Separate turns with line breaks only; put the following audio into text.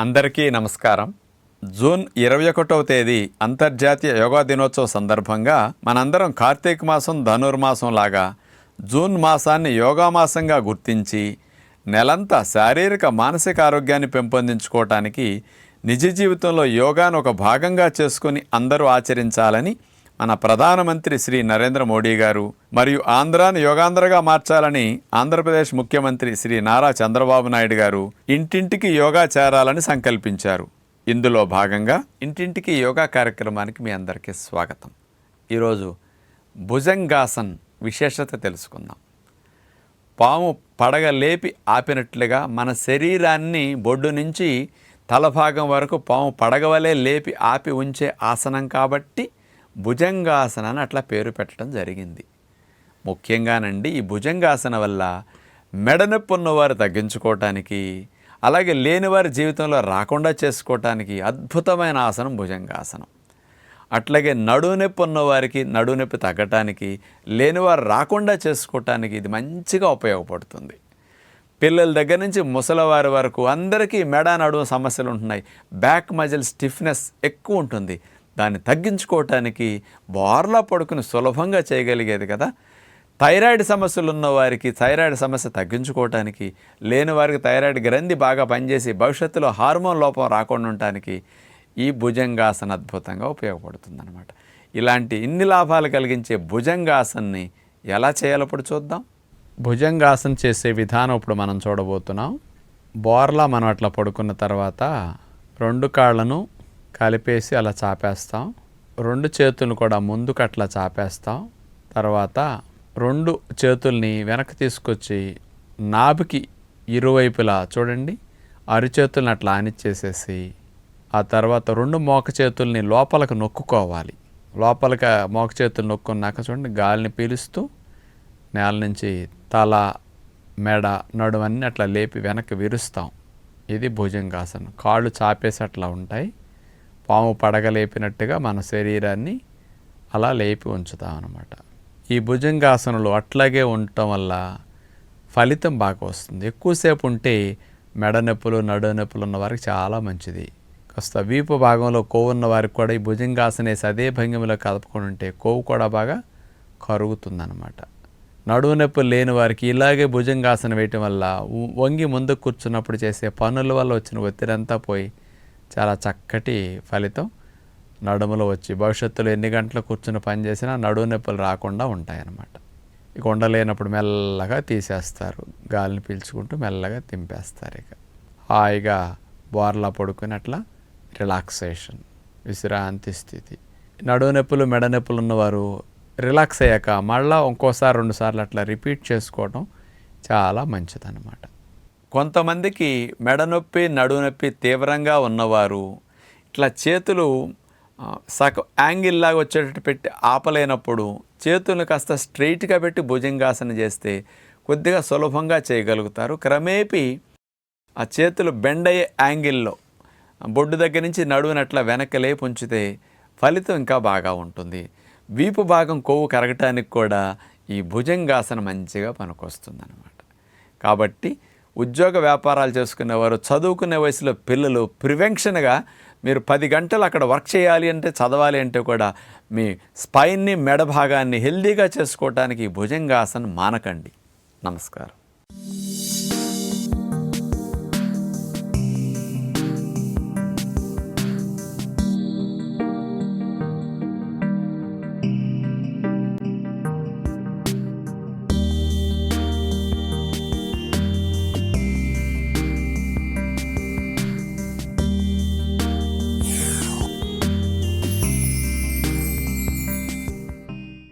అందరికీ నమస్కారం. జూన్ 21వ తేదీ అంతర్జాతీయ యోగా దినోత్సవ సందర్భంగా మనందరం కార్తీక మాసం ధనుర్మాసం లాగా జూన్ మాసాన్ని యోగా మాసంగా గుర్తించి నెలంతా శారీరక మానసిక ఆరోగ్యాన్ని పెంపొందించుకోవటానికి నిజ జీవితంలో యోగాను ఒక భాగంగా చేసుకుని అందరూ ఆచరించాలని మన ప్రధానమంత్రి శ్రీ నరేంద్ర మోడీ గారు మరియు ఆంధ్రాను యోగాంధ్రగా మార్చాలని ఆంధ్రప్రదేశ్ ముఖ్యమంత్రి శ్రీ నారా చంద్రబాబు నాయుడు గారు ఇంటింటికి యోగా చేరాలని సంకల్పించారు. ఇందులో భాగంగా ఇంటింటికి యోగా కార్యక్రమానికి మీ అందరికీ స్వాగతం. ఈరోజు భుజంగాసన్ విశేషత తెలుసుకుందాం. పాము పడగ లేపి ఆపినట్లుగా మన శరీరాన్ని బొడ్డు నుంచి తలభాగం వరకు పాము పడగవలే లేపి ఆపి ఉంచే ఆసనం కాబట్టి భుజంగాసన అని అట్లా పేరు పెట్టడం జరిగింది. ముఖ్యంగానండి ఈ భుజంగాసన వల్ల మెడనొప్పి ఉన్నవారు తగ్గించుకోవటానికి, అలాగే లేనివారి జీవితంలో రాకుండా చేసుకోవటానికి అద్భుతమైన ఆసనం భుజంగాసనం. అట్లాగే నడునొప్పి ఉన్నవారికి నడునొప్పి తగ్గటానికి, లేనివారు రాకుండా చేసుకోవటానికి ఇది మంచిగా ఉపయోగపడుతుంది. పిల్లల దగ్గర నుంచి ముసలివారి వరకు అందరికీ మెడ నడుము సమస్యలు ఉంటున్నాయి. బ్యాక్ మజిల్ స్టిఫ్నెస్ ఎక్కువ ఉంటుంది. దాన్ని తగ్గించుకోవటానికి బోర్లా పడుకుని సులభంగా చేయగలిగేది కదా. థైరాయిడ్ సమస్యలు ఉన్నవారికి థైరాయిడ్ సమస్య తగ్గించుకోవటానికి, లేని వారికి థైరాయిడ్ గ్రంథి బాగా పనిచేసి భవిష్యత్తులో హార్మోన్ లోపం రాకుండా ఉండటానికి ఈ భుజంగాసన అద్భుతంగా ఉపయోగపడుతుందన్నమాట. ఇలాంటి ఇన్ని లాభాలు కలిగించే భుజంగాసన్ని ఎలా చేయాలో ఇప్పుడు చూద్దాం. భుజంగాసన చేసే విధానం ఇప్పుడు మనం చూడబోతున్నాం. బోర్లా మనం అట్లా పడుకున్న తర్వాత రెండు కాళ్ళను కలిపేసి అలా చాపేస్తాం. రెండు చేతులను కూడా ముందుకు అట్లా చాపేస్తాం. తర్వాత రెండు చేతుల్ని వెనక్కి తీసుకొచ్చి నాభికి ఇరువైపులా చూడండి అరిచేతుల్ని అట్లా ఆనిచ్చేసేసి ఆ తర్వాత రెండు మోక చేతుల్ని లోపలికి నొక్కుకోవాలి. లోపలికి మోక చేతులు నొక్కున్నాక చూడండి గాలిని పీలుస్తూ నేల నుంచి తల, మెడ, నడుమన్నీ అట్లా లేపి వెనక్కి విరుస్తాం. ఇది భుజంగాసనం. కాళ్ళు చాపేసి అట్లా ఉంటాయి. పాము పడగలేపినట్టుగా మన శరీరాన్ని అలా లేపి ఉంచుతాం అన్నమాట. ఈ భుజంగాసనలు అట్లాగే ఉండటం వల్ల ఫలితం బాగా వస్తుంది. ఎక్కువసేపు ఉంటే మెడ నొప్పులు, నడు నొప్పులు ఉన్న వారికి చాలా మంచిది. కాస్త వీపు భాగంలో కొవ్వు ఉన్న వారికి కూడా ఈ భుజంగాసన వేసి అదే భంగిమలో కదపకుండా ఉంటే కొవ్వు కూడా బాగా కరుగుతుందన్నమాట. నడువు నొప్పులు లేని వారికి ఇలాగే భుజంగాసన వేయటం వల్ల వంగి ముందుకు కూర్చున్నప్పుడు చేసే పనుల వల్ల వచ్చిన ఒత్తిడంతా పోయి చాలా చక్కటి ఫలితం నడుములో వచ్చి భవిష్యత్తులో ఎన్ని గంటలు కూర్చుని పని చేసినా నడుము నొప్పులు రాకుండా ఉంటాయన్నమాట. ఇక ఉండలేనప్పుడు మెల్లగా తీసేస్తారు. గాలిని పీల్చుకుంటూ మెల్లగా తింపేస్తారు. ఇక హాయిగా బోర్లా పడుకుని అట్లా రిలాక్సేషన్, విశ్రాంతి స్థితి. నడుము నొప్పులు, మెడ నొప్పులు ఉన్నవారు రిలాక్స్ అయ్యాక మళ్ళీ ఇంకోసారి 2 సార్లు అట్లా రిపీట్ చేసుకోవడం చాలా మంచిదన్నమాట. కొంతమందికి మెడనొప్పి, నడునొప్పి తీవ్రంగా ఉన్నవారు ఇట్లా చేతులు యాంగిల్ లాగా వచ్చేటట్టు పెట్టి ఆపలేనప్పుడు చేతులను కాస్త స్ట్రైట్గా పెట్టి భుజంగాసన చేస్తే కొద్దిగా సులభంగా చేయగలుగుతారు. క్రమేపీ ఆ చేతులు బెండ్ అయ్యే యాంగిల్లో బొడ్డు దగ్గర నుంచి నడువుని అట్లా వెనక్కి లేపి ఉంచితే ఫలితం ఇంకా బాగా ఉంటుంది. వీపు భాగం కొవ్వు కరగటానికి కూడా ఈ భుజంగాసన మంచిగా పనికొస్తుందన్నమాట. కాబట్టి ఉద్యోగ వ్యాపారాలు చేసుకునేవారు, చదువుకునే వయసులో పిల్లలు ప్రివెన్షన్గా మీరు 10 గంటలు అక్కడ వర్క్ చేయాలి అంటే, చదవాలి అంటే కూడా మీ స్పైన్ని, మెడ భాగాన్ని హెల్దీగా చేసుకోవటానికి భుజంగాసన మానకండి. నమస్కారం.